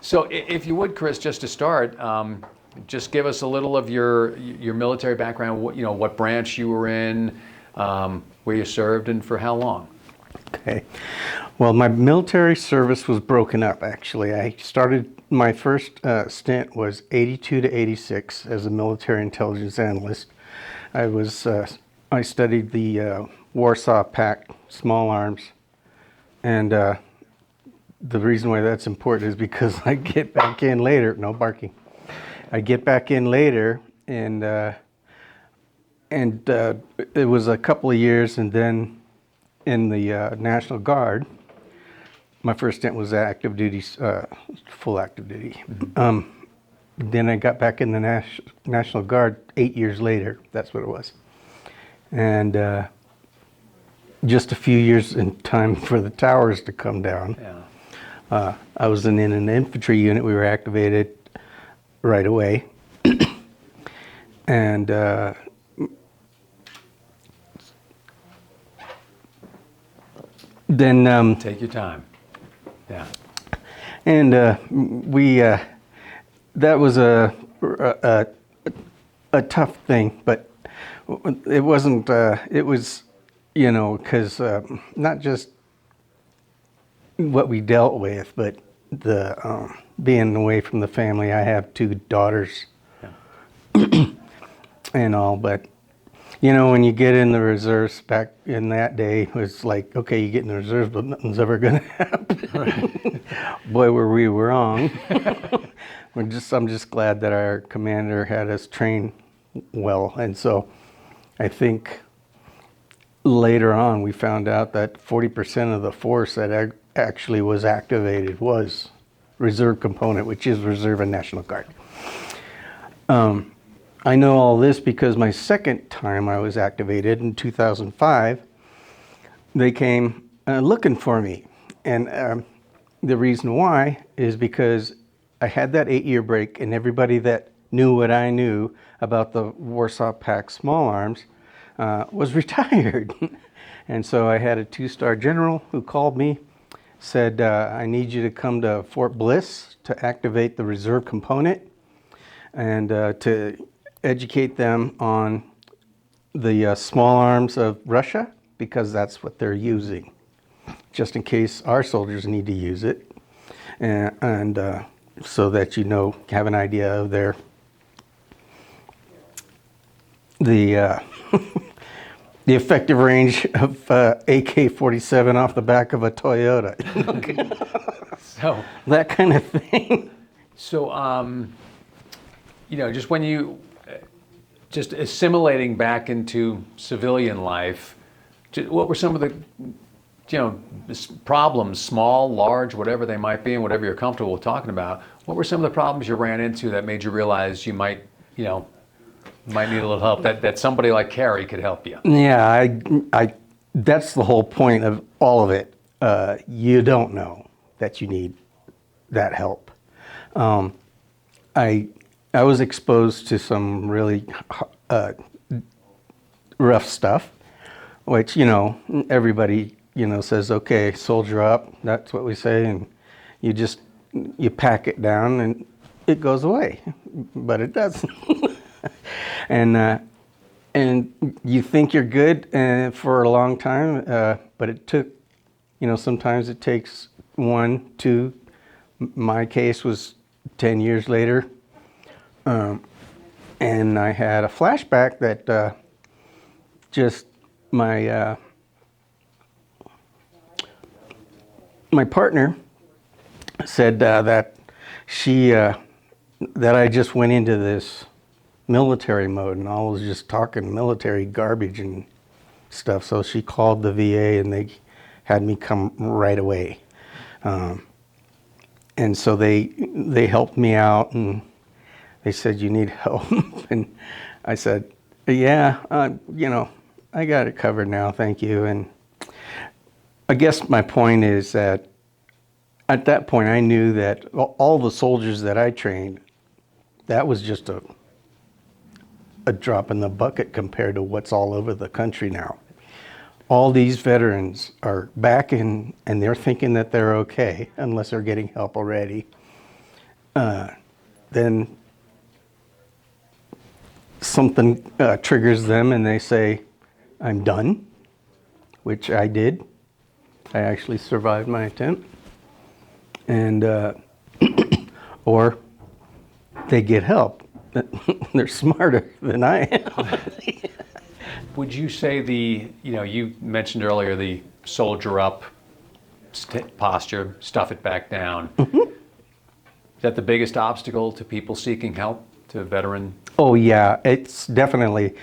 So if you would, Kris, just to start, just give us a little of your military background. What branch you were in, where you served, and for how long. Okay. Well, my military service was broken up, actually. I started, my first stint was 82 to 86 as a military intelligence analyst. I studied the Warsaw Pact small arms, and the reason why that's important is because I get back in later, no barking. I get back in later, and it was a couple of years, and then in the National Guard, my first stint was active duty, full active duty. Then I got back in the National Guard 8 years later. That's what it was. And just a few years in time for the towers to come down. Yeah. I was in an infantry unit. We were activated right away. And then Take your time. Yeah. and we that was a tough thing, but it wasn't. It was, because not just what we dealt with, but the being away from the family. I have two daughters, Yeah. and all, but when you get in the reserves back in that day, it was like, okay, you get in the reserves, but nothing's ever going to happen. Right. Boy, were we wrong. I'm just glad that our commander had us train well, and so I think later on we found out that 40% of the force that actually was activated was reserve component, which is Reserve and National Guard. I know all this because my second time I was activated in 2005, they came looking for me. And the reason why is because I had that 8-year break, and everybody that knew what I knew about the Warsaw Pact small arms was retired. And so I had a 2-star general who called me, said, I need you to come to Fort Bliss to activate the reserve component and to educate them on the small arms of Russia, because that's what they're using, just in case our soldiers need to use it, and so that have an idea of the the effective range of AK-47 off the back of a Toyota. So That kind of thing. So, just when you, just assimilating back into civilian life, what were some of the, problems, small, large, whatever they might be, and whatever you're comfortable with talking about? What were some of the problems you ran into that made you realize you might need a little help, that somebody like Kari could help you? Yeah, I that's the whole point of all of it. You don't know that you need that help. I was exposed to some really rough stuff, which everybody says, okay, soldier up. That's what we say, and you pack it down and it goes away, but it doesn't. And you think you're good for a long time, but it took, sometimes it takes 1, 2. My case was 10 years later, and I had a flashback that just my partner said that that I just went into this military mode, and I was just talking military garbage and stuff. So she called the VA, and they had me come right away. And so they helped me out, and they said, you need help. And I said, yeah, I got it covered now, thank you. And I guess my point is that at that point I knew that all the soldiers that I trained, that was just a drop in the bucket compared to what's all over the country now. All these veterans are back in, and they're thinking that they're okay, unless they're getting help already. then something triggers them and they say, I'm done, which I did. I actually survived my attempt. And, or they get help. They're smarter than I am. Would you say you mentioned earlier the soldier up posture, stuff it back down. Is that the biggest obstacle to people seeking help, to veteran? Oh yeah, it's definitely,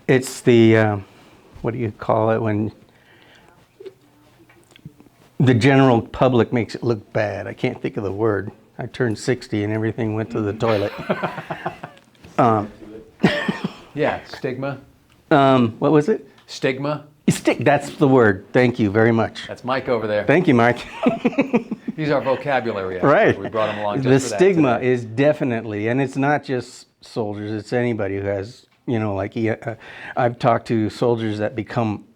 it's the, what do you call it when the general public makes it look bad? I can't think of the word. I turned 60 and everything went to the toilet. Yeah, stigma. What was it? Stigma. That's the word. Thank you very much. That's Mike over there. Thank you, Mike. He's our vocabulary expert. Right. We brought him along just The for that stigma today. is definitely, and it's not just soldiers, it's anybody who has, like I've talked to soldiers that become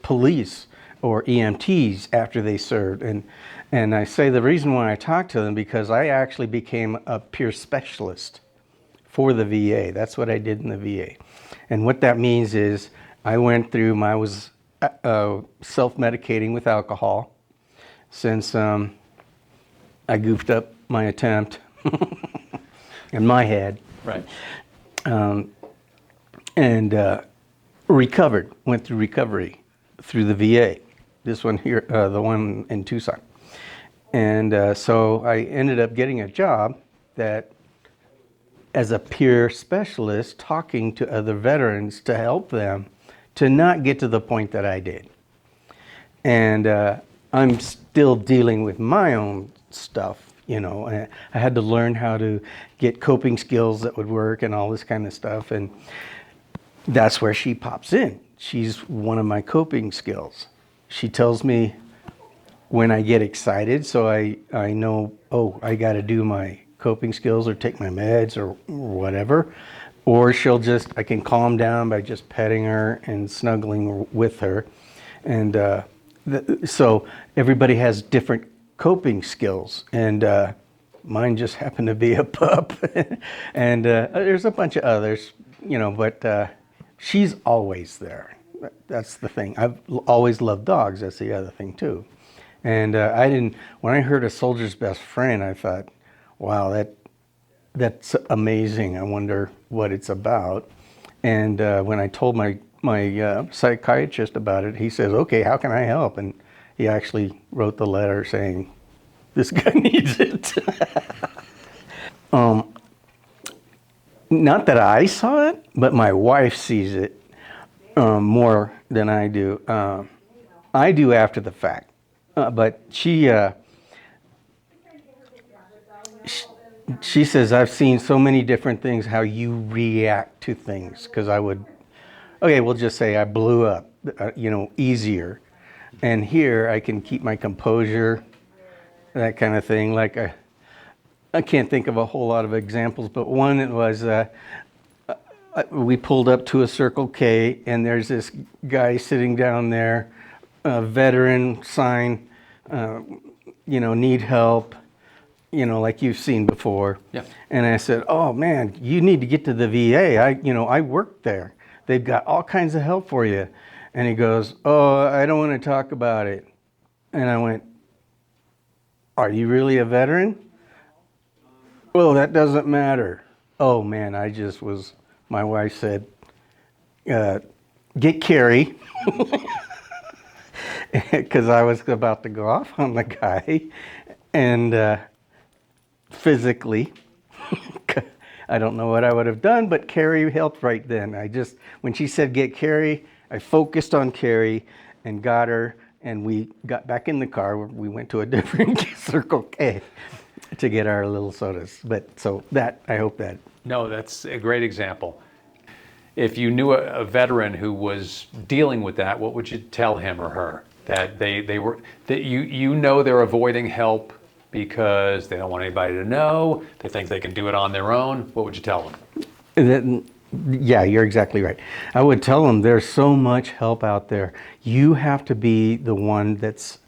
police or EMTs after they served. And I say the reason why I talk to them because I actually became a peer specialist for the VA. That's what I did in the VA. And what that means is I was self-medicating with alcohol since I goofed up my attempt in my head. Right. And recovered, went through recovery through the VA. This one here, the one in Tucson. And so I ended up getting a job that as a peer specialist talking to other veterans to help them to not get to the point that I did. And I'm still dealing with my own stuff, I had to learn how to get coping skills that would work and all this kind of stuff. And that's where she pops in. She's one of my coping skills. She tells me when I get excited, so I know, oh, I got to do my coping skills or take my meds or whatever. Or I can calm down by just petting her and snuggling with her. And so everybody has different coping skills. And mine just happened to be a pup. And there's a bunch of others, but she's always there. That's the thing. I've always loved dogs. That's the other thing too. And when I heard a soldier's best friend, I thought, wow, that's amazing. I wonder what it's about. And when I told my psychiatrist about it, he says, okay, how can I help? And he actually wrote the letter saying, this guy needs it. Not that I saw it, but my wife sees it more than I do. I do after the fact. But she says, I've seen so many different things, how you react to things. Because we'll just say I blew up, easier. And here I can keep my composure, that kind of thing. Like I can't think of a whole lot of examples, but one it was, we pulled up to a Circle K and there's this guy sitting down there, veteran sign, need help. Like you've seen before. Yeah. And I said, oh man, you need to get to the VA. I worked there. They've got all kinds of help for you. And he goes, oh, I don't want to talk about it. And I went, are you really a veteran? Well, that doesn't matter. Oh man, my wife said, get Kari. Because I was about to go off on the guy. And physically, I don't know what I would have done, but Kari helped right then. When she said get Kari, I focused on Kari and got her, and we got back in the car. We went to a different Circle K to get our little sodas. I hope that. No, that's a great example. If you knew a veteran who was dealing with that, what would you tell him or her? That they're avoiding help because they don't want anybody to know, they think they can do it on their own. What would you tell them? Yeah, you're exactly right. I would tell them there's so much help out there. You have to be the one that's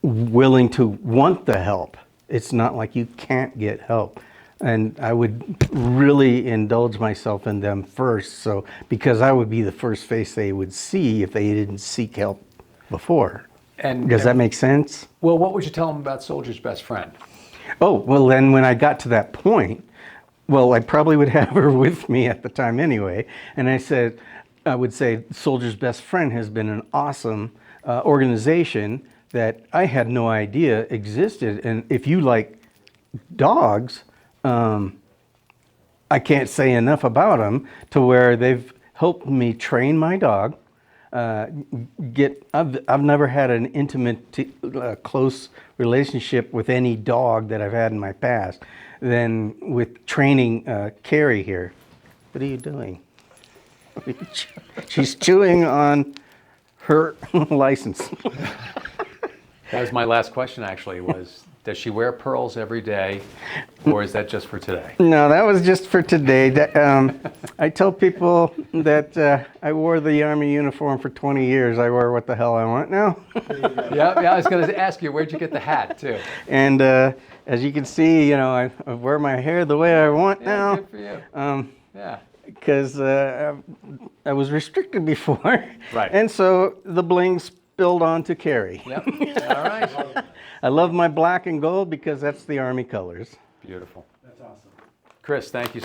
willing to want the help. It's not like you can't get help. And I would really indulge myself in them first, so because I would be the first face they would see if they didn't seek help before. And Does that make sense? Well, what would you tell them about Soldier's Best Friend? Oh, well, then when I got to that point, well, I probably would have her with me at the time anyway. And I would say Soldier's Best Friend has been an awesome organization that I had no idea existed. And if you like dogs, I can't say enough about them to where they've helped me train my dog. I've never had an intimate, close relationship with any dog that I've had in my past than with training Kari here. What are you doing? She's chewing on her license. That was my last question, actually, was does she wear pearls every day, or is that just for today? No, that was just for today. I tell people that I wore the Army uniform for 20 years. I wear what the hell I want now. Yeah, I was going to ask you, where'd you get the hat, too? And as you can see, you know, I wear my hair the way I want now. Good for you. Yeah. Because I was restricted before. Right. And so the bling spilled onto Kari. Yep. All right. I love my black and gold because that's the Army colors. Beautiful. That's awesome. Kris, thank you.